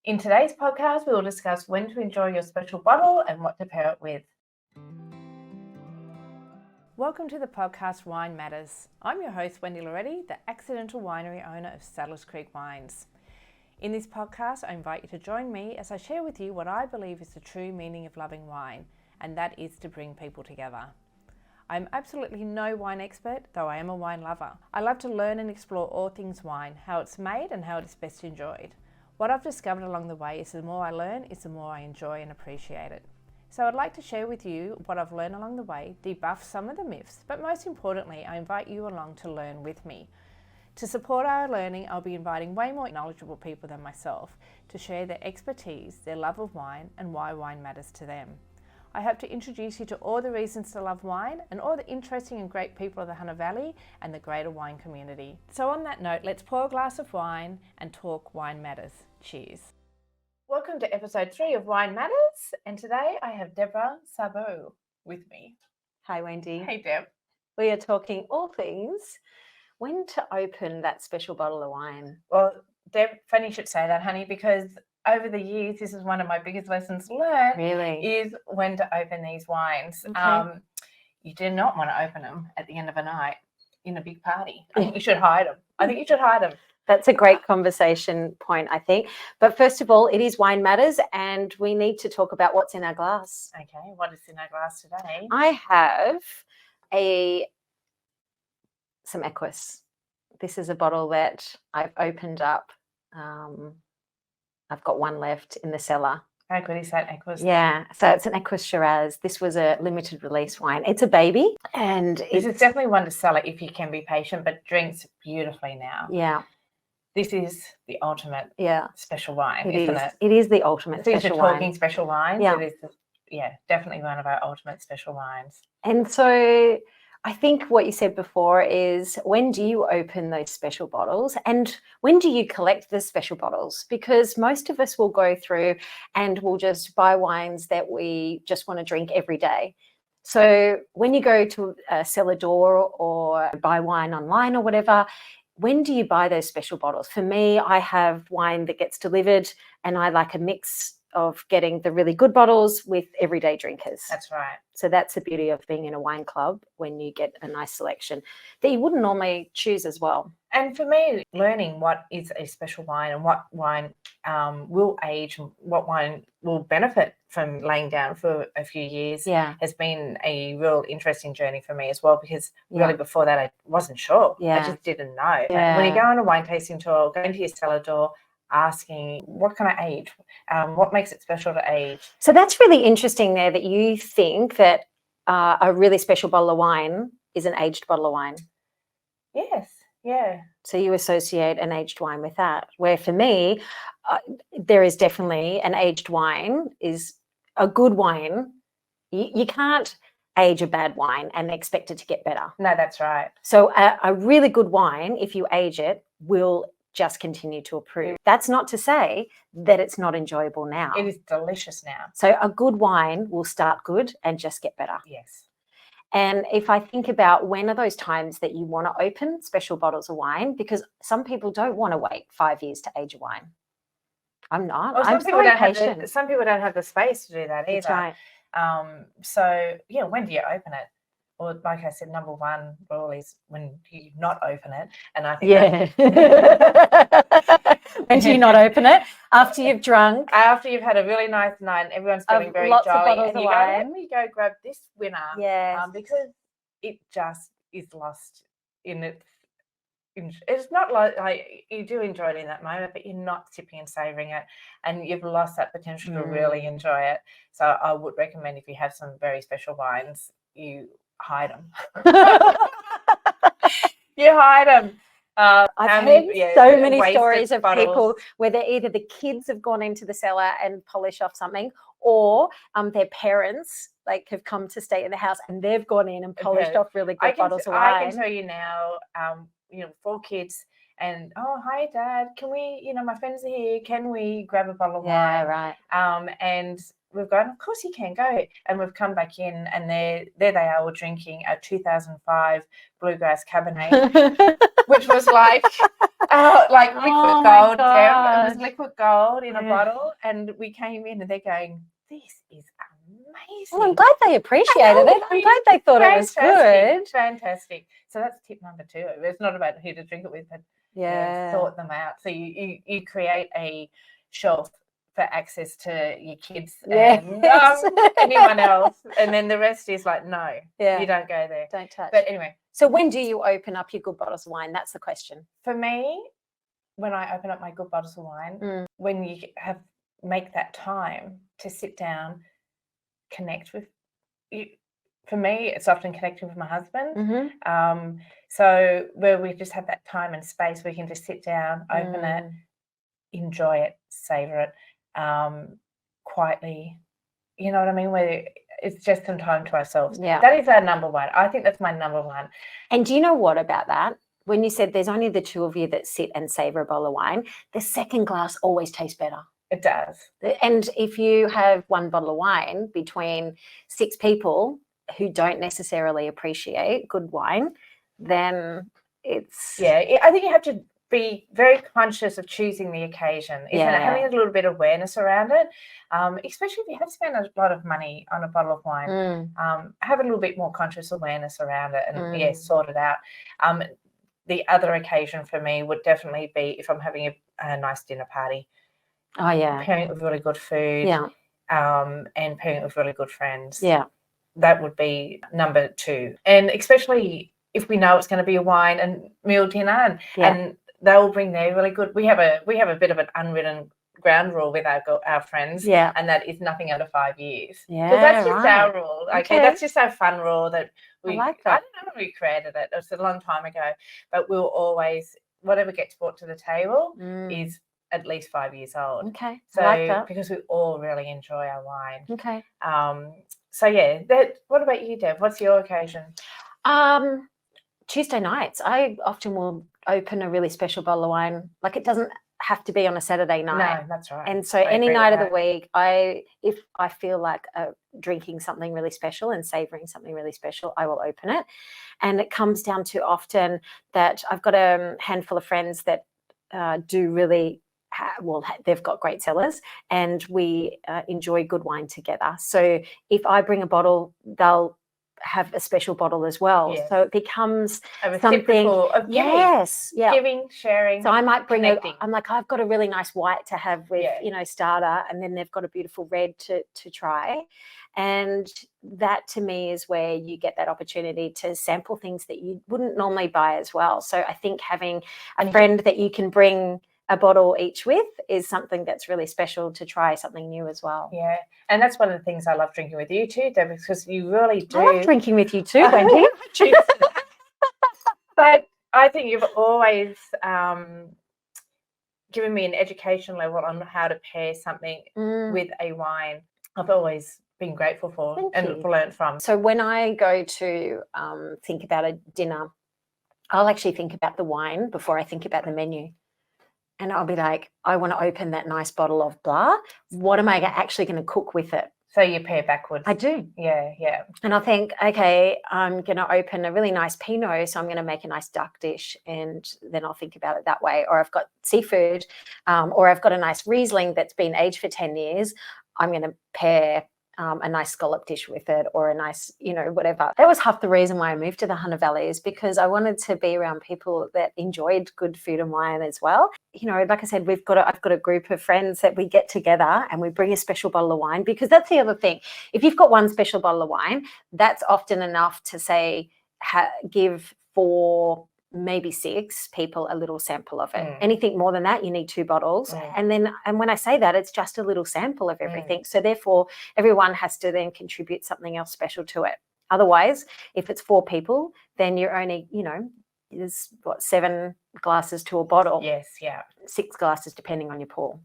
In today's podcast, we will discuss when to enjoy your special bottle and what to pair it with. Welcome to the podcast Wine Matters. I'm your host, Wendy Laureti, the accidental winery owner of Saddles Creek Wines. In this podcast, I invite you to join me as I share with you what I believe is the true meaning of loving wine, and that is to bring people together. I'm absolutely no wine expert, though I am a wine lover. I love to learn and explore all things wine, how it's made and how it is best enjoyed. What I've discovered along the way is the more I learn, is the more I enjoy and appreciate it. So I'd like to share with you what I've learned along the way, debuff some of the myths, but most importantly, I invite you along to learn with me. To support our learning, I'll be inviting way more knowledgeable people than myself to share their expertise, their love of wine, and why wine matters to them. I hope to introduce you to all the reasons to love wine and all the interesting and great people of the Hunter Valley and the greater wine community. So on that note, let's pour a glass of wine and talk wine matters. Cheers. Welcome to episode 3 of Wine Matters, and today I have Deborah Szabo with me. Hi, Wendy. Hey, Deb. We are talking all things when to open that special bottle of wine. Well, Deb, funny you should say that, honey, because over the years, this is one of my biggest lessons learned. Really? Is when to open these wines. Okay. You do not want to open them at the end of a night in a big party. I think you should hide them. That's a great conversation point, I think. But first of all, it is Wine Matters, and we need to talk about what's in our glass. Okay, what is in our glass today? I have some Equus. This is a bottle that I've opened up. I've got one left in the cellar. How good is that, Equus? Yeah, so it's an Equus Shiraz. This was a limited release wine. It's a baby, and this is definitely one to sell it if you can be patient, but drinks beautifully now. Yeah. This is the ultimate special wine, isn't it? It is the ultimate special wine. Talking special wines, yeah. It is definitely one of our ultimate special wines. And so I think what you said before is, when do you open those special bottles and when do you collect the special bottles? Because most of us will go through and we'll just buy wines that we just want to drink every day. So when you go to a cellar door or buy wine online or whatever, when do you buy those special bottles? For me, I have wine that gets delivered and I like a mix of getting the really good bottles with everyday drinkers. That's right. So that's the beauty of being in a wine club, when you get a nice selection that you wouldn't normally choose as well. And for me, learning what is a special wine and what wine will age and what wine will benefit from laying down for a few years has been a real interesting journey for me as well, because really before that I wasn't sure. I just didn't know. When you go on a wine tasting tour, going to your cellar door, asking what can I age, what makes it special to age. So that's really interesting there, that you think that a really special bottle of wine is an aged bottle of wine. Yes, yeah. So you associate an aged wine with that, where for me, there is definitely an aged wine is a good wine. You can't age a bad wine and expect it to get better. No, that's right. So a really good wine, if you age it, will just continue to improve. That's not to say that it's not enjoyable now. It is delicious now. So a good wine will start good and just get better. Yes. And if I think about when are those times that you want to open special bottles of wine, because some people don't want to wait 5 years to age a wine. I'm not. Well, I'm so patient. Some people don't have the space to do that either. That's right. So, when do you open it? Or like I said, number one rule is when you not open it. And I think when do you not open it? After you've drunk. After you've had a really nice night and everyone's feeling very lots jolly. Of bottles and of you wine. go, let me go grab this winner. Yes. Because it just is lost in its... It's not like you do enjoy it in that moment, but you're not sipping and savouring it, and you've lost that potential to really enjoy it. So I would recommend, if you have some very special wines, you hide them. You hide them. I've heard so many stories of people where either the kids have gone into the cellar and polish off something, or their parents have come to stay in the house and they've gone in and polished off really good bottles of wine. I can tell you now, 4 kids, and hi Dad, can we, my friends are here, can we grab a bottle of wine? Yeah, right. And we've gone, of course you can, go. And we've come back in and there they are all drinking a 2005 Bluegrass Cabernet. which was like liquid Oh my gold. Yeah, it was gosh. liquid gold in a Yeah. bottle, and we came in and they're going, "This is amazing." Well, I'm glad they appreciated it. I'm glad they thought it was good. Fantastic. So that's tip number 2. It's not about who to drink it with, but sort them out. So you create a shelf for access to your kids and anyone else, and then the rest is like, no, you don't go there. Don't touch. But anyway, so when do you open up your good bottles of wine? That's the question. for me, when I open up my good bottles of wine, when you make that time to sit down, connect with you. For me, it's often connecting with my husband. So where we just have that time and space, we can just sit down, open it, enjoy it, savor it quietly. You know what I mean? Where it's just some time to ourselves. Yeah. That is our number one. I think that's my number one. And do you know what about that? When you said there's only the two of you that sit and savor a bottle of wine, the second glass always tastes better. It does. And if you have one bottle of wine between 6 people who don't necessarily appreciate good wine, then it's... Yeah, I think you have to be very conscious of choosing the occasion, isn't it? Having a little bit of awareness around it, especially if you have spent a lot of money on a bottle of wine, have a little bit more conscious awareness around it and, sort it out. The other occasion for me would definitely be if I'm having a nice dinner party. Oh, yeah. Pairing it with really good food. Yeah. And pairing it with really good friends. Yeah. That would be number 2. And especially if we know it's going to be a wine and meal dinner and they'll bring their really good. We have a bit of an unwritten ground rule with our friends. Yeah. And that is nothing under 5 years. Yeah. Because that's just our rule. Okay. That's just our fun rule that we I like that. I don't know when we created it. It was a long time ago. But we'll always, whatever gets brought to the table is at least 5 years old. Okay. So I like that. because we all really enjoy our wine. Okay. So what about you, Deb? What's your occasion? Tuesday nights. I often will open a really special bottle of wine. Like, it doesn't have to be on a Saturday night. No, that's right. And so any night of the week, if I feel like drinking something really special and savoring something really special, I will open it. And it comes down to often that I've got a handful of friends that do really they've got great cellars, and we enjoy good wine together. So if I bring a bottle, they'll have a special bottle as well. Yes. So it becomes something of giving. Giving, sharing. So I might bring connecting. I'm like, I've got a really nice white to have with, starter, and then they've got a beautiful red to try. And that to me is where you get that opportunity to sample things that you wouldn't normally buy as well. So I think having a friend that you can bring a bottle each with is something that's really special to try something new as well. Yeah, and that's one of the things I love drinking with you too, Deb, because you really do. I love drinking with you too, Wendy. But I think you've always given me an education level on how to pair something with a wine. I've always been grateful for and learned from. So when I go to think about a dinner, I'll actually think about the wine before I think about the menu. And I'll be like, I want to open that nice bottle of blah. What am I actually going to cook with it? So you pair backwards. I do. Yeah. And I think, okay, I'm going to open a really nice Pinot, so I'm going to make a nice duck dish, and then I'll think about it that way. Or I've got seafood, or I've got a nice Riesling that's been aged for 10 years. I'm going to pair a nice scallop dish with it, or a nice, whatever. That was half the reason why I moved to the Hunter Valley, is because I wanted to be around people that enjoyed good food and wine as well. Like I said, I've got a group of friends that we get together and we bring a special bottle of wine, because that's the other thing. If you've got one special bottle of wine, that's often enough to say, give 4, maybe 6 people a little sample of it. Anything more than that, you need 2 bottles. And when I say that, it's just a little sample of everything. So therefore, everyone has to then contribute something else special to it. Otherwise, if it's 4 people, then you're only, there's 7 glasses to a bottle. Yes, yeah. 6 glasses depending on your pour.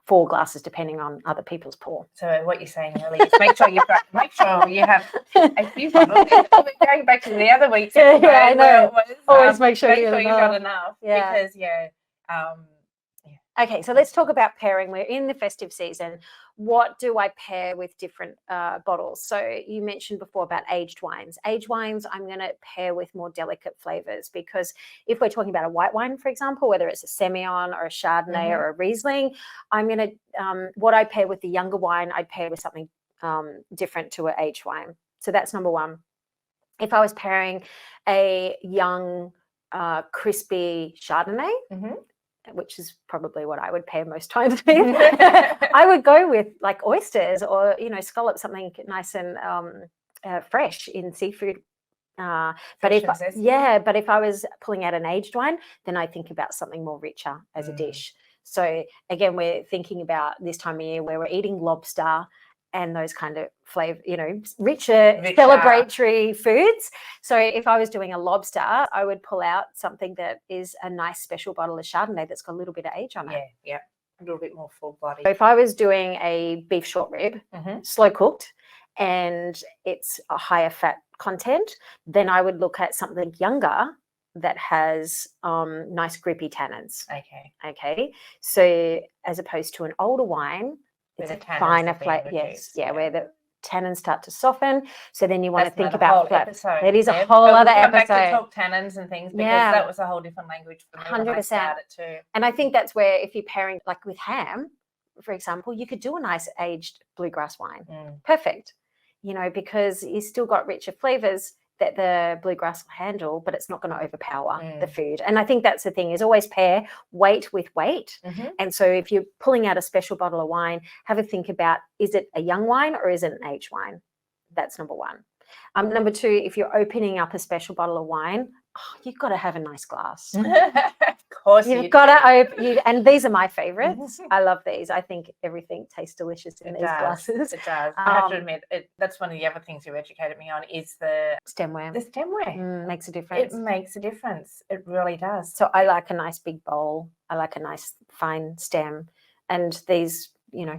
4 glasses depending on other people's pour. So what you're saying really is make sure you have a few bottles. Going back to the other week, I know. Always make sure you've got enough. Yeah. Because Okay, so let's talk about pairing. We're in the festive season. What do I pair with different bottles? So you mentioned before about aged wines. Aged wines, I'm going to pair with more delicate flavors, because if we're talking about a white wine, for example, whether it's a Semillon or a Chardonnay or a Riesling, I'm going to, what I pair with the younger wine, I'd pair with something different to an aged wine. So that's number one. If I was pairing a young, crispy Chardonnay, which is probably what I would pair most times with, I would go with like oysters or, scallop, something nice and fresh in seafood. But if I was pulling out an aged wine, then I think about something more richer as a dish. So again, we're thinking about this time of year where we're eating lobster and those kind of flavor, richer celebratory foods. So if I was doing a lobster, I would pull out something that is a nice special bottle of Chardonnay that's got a little bit of age on it. Yeah, a little bit more full body. So if I was doing a beef short rib, slow cooked, and it's a higher fat content, then I would look at something younger that has nice grippy tannins. Okay. So as opposed to an older wine, it's a finer flavor. Where the tannins start to soften. So then you want to think about flat. It is a whole other episode. Back to talk tannins and things, because that was a whole different language for me. 100%. When I started too. And I think that's where, if you're pairing like with ham, for example, you could do a nice aged bluegrass wine. Perfect. Because you still got richer flavors that the bluegrass will handle, but it's not going to overpower the food. And I think that's the thing, is always pair weight with weight. And so if you're pulling out a special bottle of wine, have a think about, is it a young wine or is it an aged wine? That's number one. Number two, if you're opening up a special bottle of wine, you've got to have a nice glass. Of course, you've got to open. And these are my favorites. I love these. I think everything tastes delicious in these glasses. It does. I have to admit, that's one of the other things you educated me on, is the stemware. The stemware makes a difference. It makes a difference. It really does. So I like a nice big bowl. I like a nice fine stem, and these,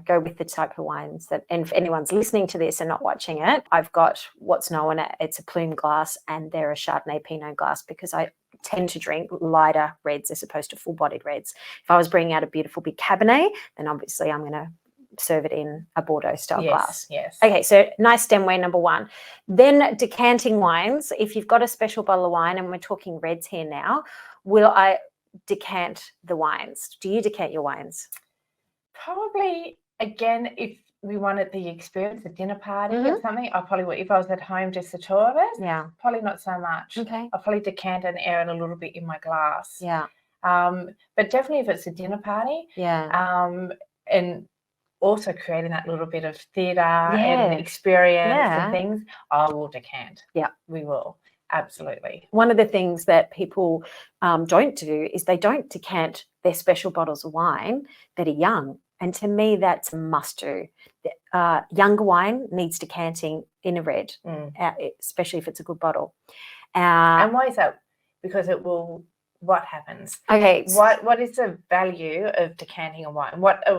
go with the type of wines that, and if anyone's listening to this and not watching it, I've got what's known, it's a plume glass, and they're a Chardonnay Pinot glass, because I tend to drink lighter reds as opposed to full-bodied reds. If I was bringing out a beautiful big Cabernet, then obviously I'm going to serve it in a Bordeaux style glass. Yes. Okay, so nice stemware, number one. Then decanting wines. If you've got a special bottle of wine, and we're talking reds here now, will I decant the wines? Do you decant your wines? Probably, again, if we wanted the experience, a dinner party or something, I probably would. If I was at home, just the two of us, probably not so much. Okay. I'll probably decant and air it a little bit in my glass. Yeah. But definitely if it's a dinner party. Yeah. And also creating that little bit of theatre and experience and things, I will decant. Yeah. We will. Absolutely. One of the things that people don't do is they don't decant their special bottles of wine that are young. And to me, that's a must do. Younger wine needs decanting in a red, especially if it's a good bottle. And why is that? Because it will. What happens? Okay. What is the value of decanting a wine?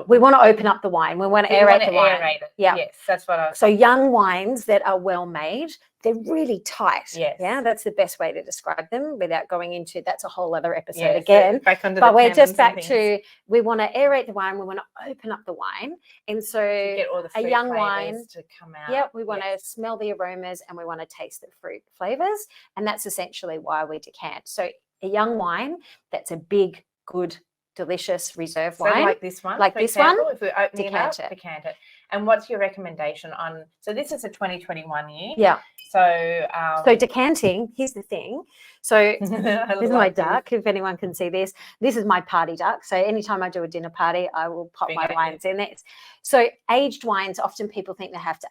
We want to open up the wine. We want to aerate the wine. Aerate it. Yeah. Yes, that's what I was. So young wines that are well made, they're really tight. Yes. Yeah, that's the best way to describe them without going into, that's a whole other episode again. But we're just back to, we want to aerate the wine, we want to open up the wine. And so to get all the fruit a young wine to come out. Yeah, we want to smell the aromas and we want to taste the fruit flavors. And that's essentially why we decant. So a young wine that's a big, good, delicious reserve wine. Like this one. Like this one, if we're opening decant it. And what's your recommendation on, so this is a 2021 year. Yeah. So decanting, here's the thing. So this is my duck, if anyone can see this. This is my party duck. So anytime I do a dinner party, I will pop my wines in it. So aged wines, often people think they have to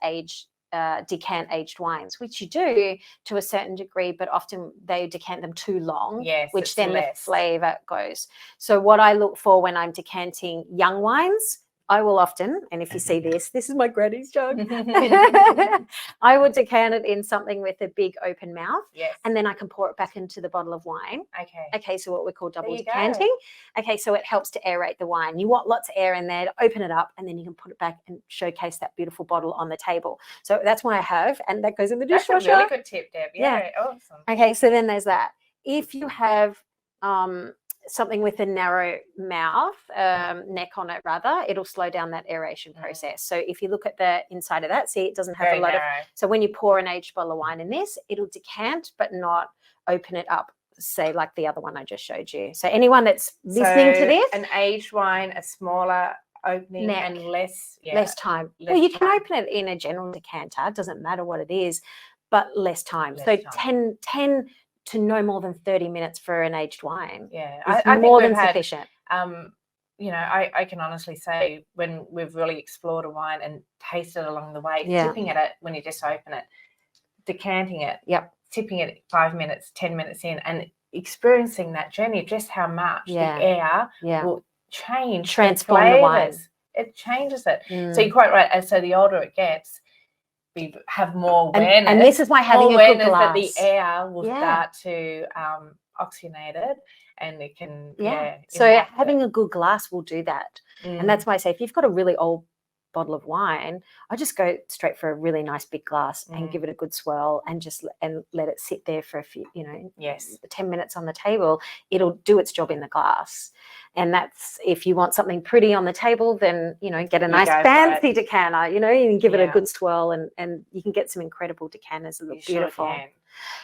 decant aged wines, which you do to a certain degree, but often they decant them too long, which then the flavor goes. So what I look for when I'm decanting young wines, I will often, and if you see this is my granny's jug. I would decant it in something with a big open mouth, and then I can pour it back into the bottle of wine. Okay, so what we call double decanting. Okay, so it helps to aerate the wine. You want lots of air in there to open it up, and then you can put it back and showcase that beautiful bottle on the table. So that's why I have, and that goes in the dishwasher. That's a really good tip, Deb. Yeah, awesome. Okay, so then there's that. If you have something with a narrow mouth, neck on it rather, it'll slow down that aeration process. So if you look at the inside of that, see, it doesn't have Very a lot narrow. so when you pour an aged bottle of wine in this, it'll decant but not open it up, say like the other one I just showed you. So anyone that's listening to this, an aged wine, a smaller opening neck, and less time. less Well, you can time. open it in a general decanter, it doesn't matter what it is, but less time. Less So time. 10 to no more than 30 minutes for an aged wine. Yeah, It's I more think than we've had, sufficient. you know, I can honestly say when we've really explored a wine and tasted along the way, Yeah. tipping at it when you just open it, decanting it, Yep. tipping it 5 minutes, 10 minutes in, and experiencing that journey, just how much the air will transform the wine. It changes it. So you're quite right. And so the older it gets, we have more awareness. And this is why having a good glass. That the air will start to oxygenate it, and it can so having a good glass will do that. And that's why I say if you've got a really old bottle of wine, I just go straight for a really nice big glass and give it a good swirl and just let it sit there for a few, 10 minutes on the table. It'll do its job in the glass. And that's, if you want something pretty on the table, then get a nice fancy decanter, you can give it a good swirl, and you can get some incredible decanters that look beautiful. Sure can.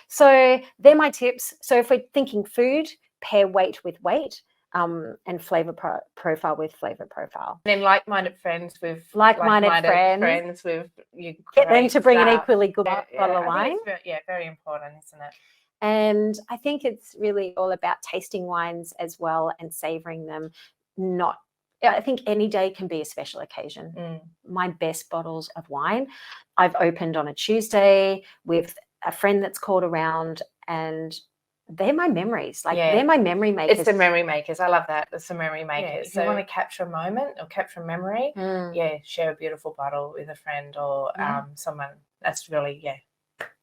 So they're my tips. So if we're thinking food, pair weight with weight. And flavor profile with flavor profile. And then like-minded friends with like-minded friends with you. Get them to bring an equally good bottle of wine. Very important, isn't it? And I think it's really all about tasting wines as well and savoring them. I think any day can be a special occasion. My best bottles of wine I've opened on a Tuesday with a friend that's called around, and they're my memories. They're my memory makers. It's the memory makers. I love that. It's the memory makers. If you want to capture a moment or capture a memory, share a beautiful bottle with a friend or someone. That's really,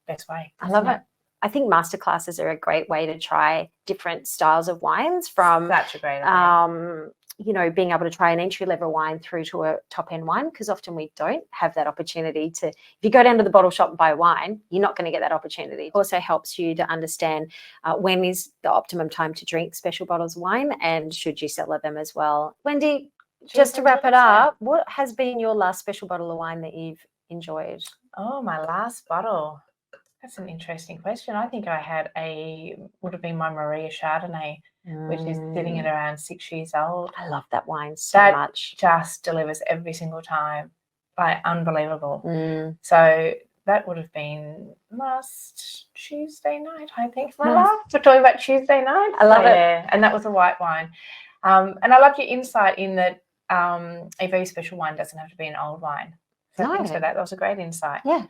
best way. I love it. I think masterclasses are a great way to try different styles of wines, from such a great idea. Being able to try an entry-level wine through to a top-end wine, because often we don't have that opportunity to. If you go down to the bottle shop and buy wine, you're not going to get that opportunity. It also helps you to understand when is the optimum time to drink special bottles of wine, and should you cellar them as well. Wendy, just to wrap it up, what has been your last special bottle of wine that you've enjoyed? Oh, my last bottle. That's an interesting question. I think I had would have been my Maria Chardonnay, which is sitting at around 6 years old. I love that wine so much. Just delivers every single time. Unbelievable. So that would have been last Tuesday night, I think. We're talking about Tuesday night. I love it. Yeah, and that was a white wine. And I love your insight in that a very special wine doesn't have to be an old wine. So thanks for that. That was a great insight. Yeah.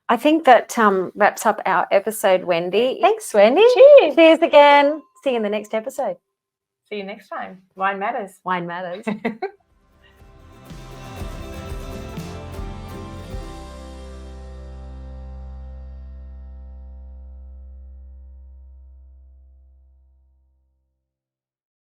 I think that wraps up our episode, Wendy. Thanks, Wendy. Cheers again. See you in the next episode. See you next time. Wine matters. Wine matters.